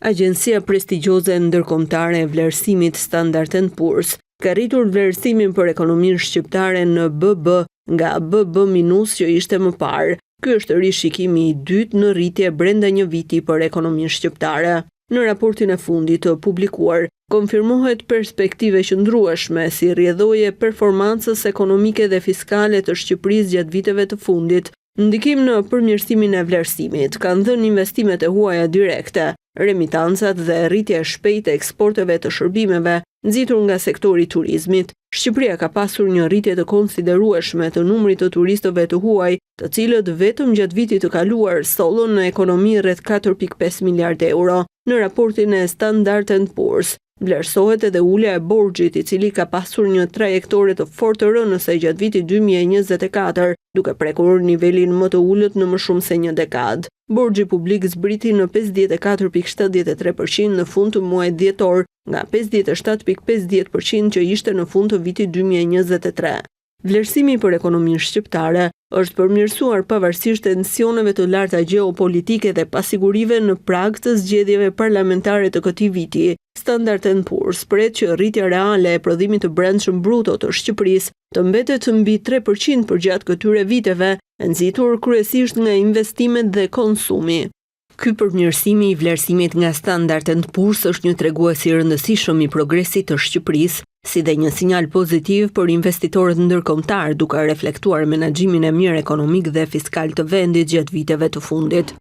Agjencia prestigjioze ndërkombëtare e vlerësimit Standard & Poor's ka rritur vlerësimin për ekonominë shqiptare në BB nga BB- që ishte më parë. Ky është rishikimi i dytë në rritje brenda një viti për ekonominë shqiptare. Në raportin e fundit të publikuar, konfirmohet perspektive qëndrueshme si rrjedhoje performancës ekonomike dhe fiskale të Shqipërisë gjatë viteve të fundit. Ndikim në përmirësimin e vlerësimit kanë dhënë investimet e huaja direkte, remitancat dhe rritja e shpejtë e eksporteve të shërbimeve, nxitur nga sektori i turizmit. Shqipëria ka pasur një rritje të konsiderueshme të numrit të turistëve të huaj, të cilët vetëm gjatë vitit të kaluar sollën në ekonomi rreth 4.5 miliardë euro. Në raportin e Standard & Poor's, vlerësohet edhe ulja e borxhit, i cili ka pasur një trajektore të fortë të rënëse gjatë vitit 2024, duke prekur nivelin më të ulët në më shumë se një dekadë. Borxhi publik zbriti në 54.73% në fund të muajit dhjetor, nga 57.50% që ishte në fund të vitit 2023. Vlerësimi për ekonominë shqiptare është përmirësuar pavarësisht tensioneve të larta gjeopolitike dhe pasigurive në prag të zgjedhjeve parlamentare të këtij viti. Standard & Poor's pret që rritja reale e prodhimit të brendshëm bruto të Shqipërisë të mbetet mbi 3% përgjatë këtyre viteve, nxitur kryesisht nga investimet dhe konsumi. Ky përmirësimi i vlerësimit nga Standard & Poor's është një tregues i rëndësishëm i progresit të Shqipërisë, si dhe një sinjal pozitiv për investitorët ndërkombëtar, duke reflektuar menaxhimin e mirë ekonomik dhe fiskal të vendit gjatë viteve të fundit.